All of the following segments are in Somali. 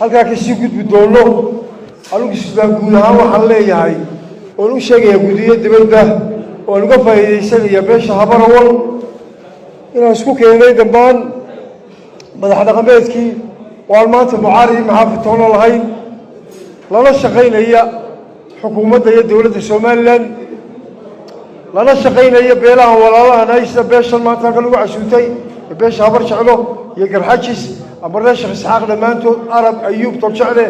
halkaa kasii gudbi doono anigu sidaan guud ahaan waxaan leeyahay oon u sheegaya gudiyo dibadda oon uga faa'iidaysanaya beesha habarawal inaan isku keenay dhammaan madax dhaqameedkii oo aan maanta mucaarad iyo maxaafid toona lahayn lala shaqaynaya xukuumadda iyo dowladda somalilan lala shaqaynaya beelahan walaalahan haysta beeshan maanta halka lagu casuutay beesha habar jeclo iyo garxajis ama reer sheekh isxaaq dhammaantood arab ayuub toljecle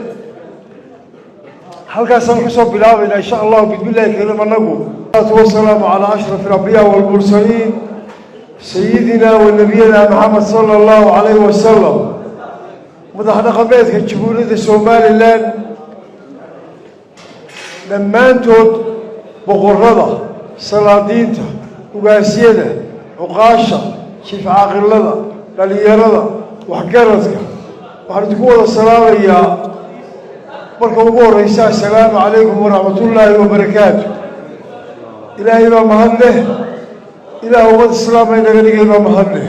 halkaasaan kasoo bilaabayna insha allahu bismillahi karim anagu salaatu wasalaamu calaa ashraf alambiyaa waalmursaliin sayidina wa nabiyina maxamed sala allahu calayhi wasalam madax dhaqameedka jamhuuriyadda somalilan dhammaantood boqorrada salaadiinta ugaasyada cuqaasha jiif caaqilada dhalinyarada waxgaradka waxaan idinku wada salaamayaa marka ugu horreysa assalaamu calaykum waraxmatullaahi wabarakaatu ilaahay baa mahad leh ilaah ummad islaama inaga dhigay baa mahad leh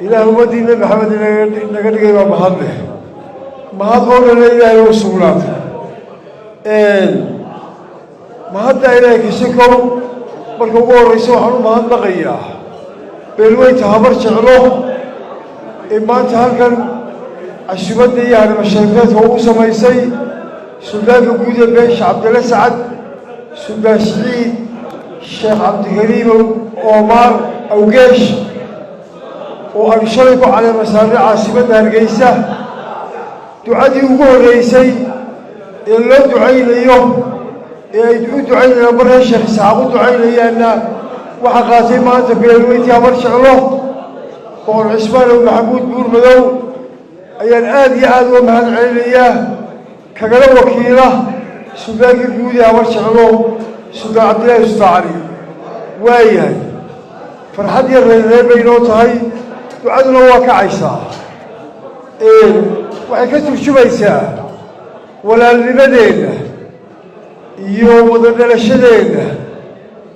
ilaah ummaddii nebi maxamed inaga dhigay baa mahad leh mahad oo dhanna ilaahay u sugnaatay mahadda ilaahay kasikow marka ugu horreysa waxaan u mahadnaqayaa beelweynta habar jeclo ee maanta halkan casuumadda iyo harimo sharafeedka ugu samaysay suldaanka guud ee beesha cabdille sacad suldaan siciid sheekh cabdikariim oomaar awgeesh oo aynu shalay ku caleema saarnay caasimadda hargeysa ducadii ugu horreysay ee loo ducaynayo ee ay u ducaynayaan markaa sheekh isxaaq u ducaynayaanna waxaa qaatay maanta beelweyntii habar jeclo boqor cismaan ow maxamuud buur madow ayaan aada iyo aada uga mahad celinayaa kagala wakiila suldaankii guud ee habar jeclo suldaan cabdillaahi suldaan cali waayahay farxad iyo reerreer bay inoo tahay ducaduna waa kacaysaa waxay ka turjumaysaa walaalnimadeenna iyo wada dhalashadeenna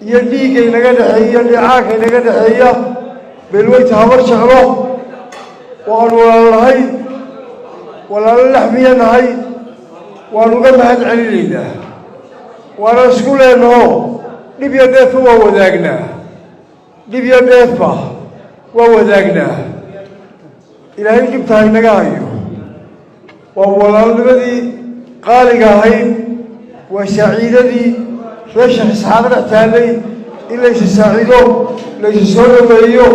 iyo dhiigga inaga dhexeeya iyo dheecaanka inaga dhexeeya beelweynta habar jeclo waanu walaalnahay walaalo laxmiya nahay waanu uga mahad celinaynaa waana isku leenaho dhib iyo dheefba waa wadaagnaa dhib iyo dheefba waa wadaagnaa ilaahay dhibtaha inaga hayo waa walaalnimadii qaaliga ahayd waa saaciidadii reer sheekh isxaaq dhex taallay in laysa saaciido laysa soo dhaweeyo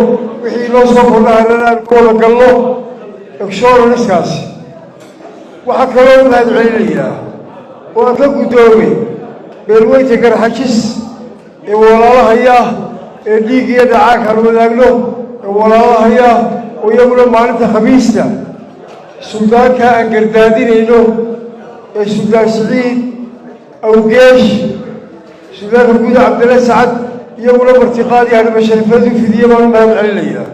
wixii noo soo kordhahanan aan ku wada galno egshoraniskaasi waxaa kaloo mahad celinayaa oo aan ka guddoomay beelweynta garxajis ee walaalahaya ee dhiig iyo dhacaanka aan wadaagno ee walaalahaya oo iyaguna maalinta khamiista suldaanka aan gardaadinayno ee suldaan siciid awgeesh suldaanka guud cabdille sacad iyaguna martiqaadii harimo sharifeedu fidiye baan u mahad celinayaa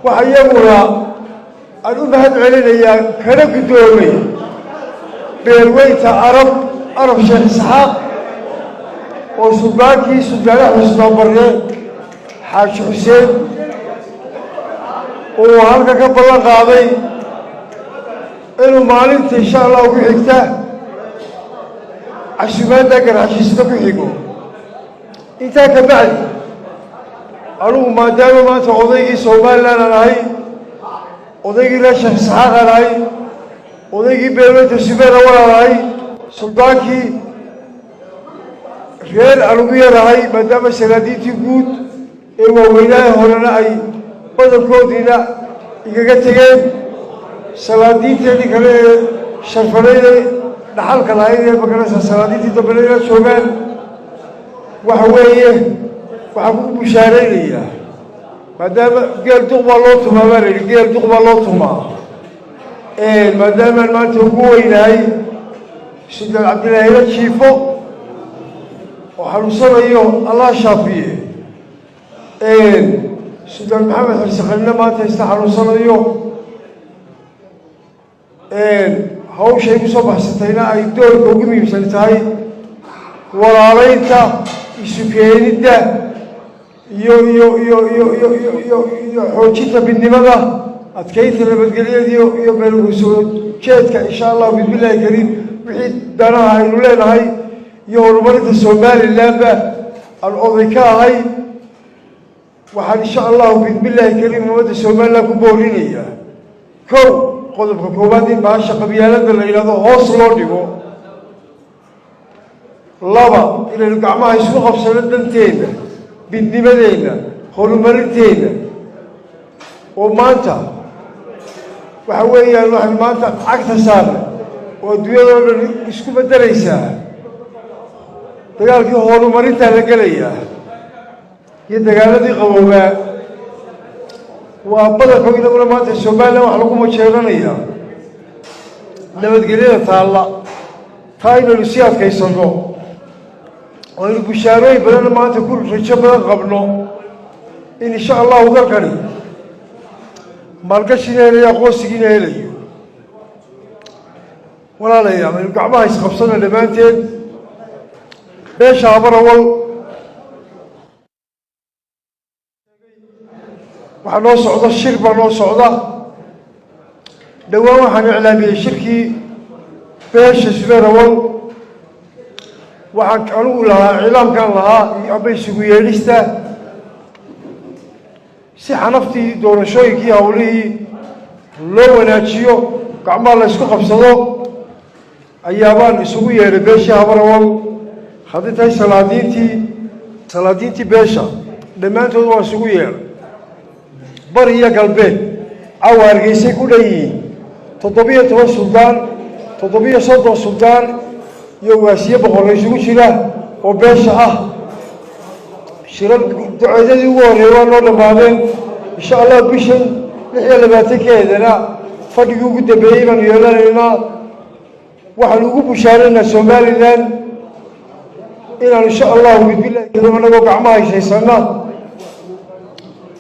waxa iyaguna aan u mahad celinayaa kana guddoomay beelweynta arab sheekh isxaaq oo suldaankii suldaan axmed suldaan barre xaaji xuseen uu halka ka ballan qaaday inuu maalinta insha allah ku xigta casuumaadda garxashiisna ku xigo intaa ka bacdi anugu maadaama maanta odaygii somalilan aan ahay odaygii reer sheekh isxaaq aan ahay odaygii beelweynta subeer awal aan ahay suldaankii reer aan ugu yarahay maadaama salaadiintii guud ee waaweynaha horena ay badankoodiina igaga tegeen salaadiinteedii kale ee sharfanayda dhaxalka lahayd ee magaraysa salaadiintii dambena ila joogaan waxa weeye waxaan ku bushaaraynayaa maadaama geel duq baa loo tumaa baa la yidhi geel duq baa loo tumaa maadaamaan maanta ugu weynahay suldaan cabdillaahi la jiifo oo xanuunsanayo allah shaafiye suldaan maxamed xirsiqalina maanta ista xanuunsanayo hawshay ku soo baxsatayna ay doorka ugu muhiimsan tahay walaalaynta isu keenidda iyo xoojinta midnimada adkaynta nabadgelyada iyo beelgusoo jeedka insha allah bismillaahi kariim wixii danaha aynu leenahay iyo horumarinta somalilandba aan oday ka ahay waxaan insha allahu bismillaahi kariim ummadda somaliland ku boorinaya kow qodobka koowaad in bahasha qabyaalada la yidhahdo hoos loo dhigo laba inaynu gacmaha isku qabsano danteena midnimadeenna horumarinteenna oo maanta waxa weeyaan waxay maanta cagta saarnay oo adduunyadoo dhan isku beddelaysaa dagaalkii horumarintaa la gelayaa iyo dagaaladii qaboobaa waa badanka inaguna maanta somaliland wax lagu majeeranayaa nabadgelyada taalla taa inaynu sii adkaysanno oo aynu bushaarooyin badanna maanta ku rajo badan qabno in insha allahu dalkani maalgashiina helayo aqoonsigiina helayo walaalayaal aynu gacmaha isqabsano dhammaanteed beesha habarawal waxaa noo socda shir baa noo socda dhowaan waxaan iclaamiyey shirkii beesha subeerawal waxaan anigu lahaa iclaamkan lahaa amba isugu yeedhista si xanaftii doorashooyinkii hawlihii loo wanaajiyo gacmaha la ysku qabsado ayaabaan isugu yeedhay beeshii habarawal haddii tahay salaadiintii beesha dhammaantood waan isugu yeedhay bari iyo galbeed caawa hargeysay ku dhan yihiin 7 suldaan 7 suldaan iyo waasiye boqorro isugu jira oo beesha ah shirar duceedadii ugu horreeyay waa noo dhammaadeen insha allah bishan 26keedana fadhigii ugu dambeeyey baanu yeelanaynaa waxaanu ugu bushaaraynaa somaliland inaanu insha allahu bismillaahi kariim anagoo gacmaha haysaysana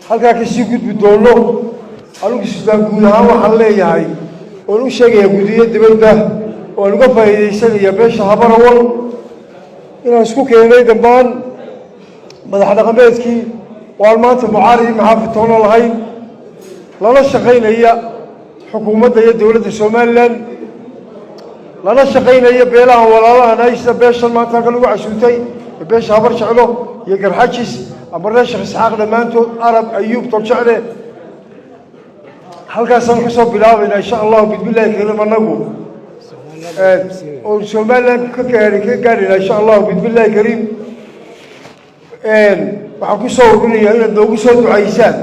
halkaa kasii gudbi doono anigu suudaan guud ahaan waxaan leeyahay oon u sheegayaa gudiyo dibadda oo aan uga faa'iidaysanaya beesha habarawal inaan isku keenay dhammaan madax dhaqameedkii oo aan maanta mucaaridi maxaafid toona lahayn lala shaqaynaya xukuumadda iyo dowladda somaliland lala shaqaynaya beelaha walaalahan haysta beeshan maanta halka lagu cashuutay beesha habar jeclo iyo garxajis ama reer sheekh isxaaq dhammaantood arab ayuub toljecle halkaasaan ka soo bilaabaynaa insha allahu bismillaahi kariim annagu oo somaliland ka gaadhaynaa insha allahu bismillaahi kariim waxaan ku soo ururinayaa inaad noogu soo ducaysaan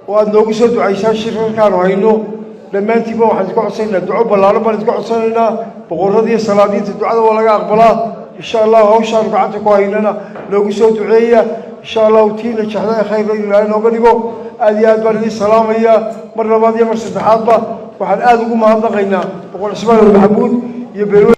oo aada noogu soo ducaysaan shirarkaanu hayno dhammaantiiba waxaan iska codsanaynaa duco ballaaran baan iska codsanaynaa boqorradiiyo salaadiinta ducada waa laga aqbalaa insha allahu hawshaanu gacanta ku haynana noogu soo duceeya insha allahu tiina jexda khayra ilaahay nooga dhigo aad iyo aad baan idin salaamayaa mar labaad iyo mar saddexaadba waxaan aada ugu mahadnaqaynaa boqor cismaan maxamuud iyo beelwe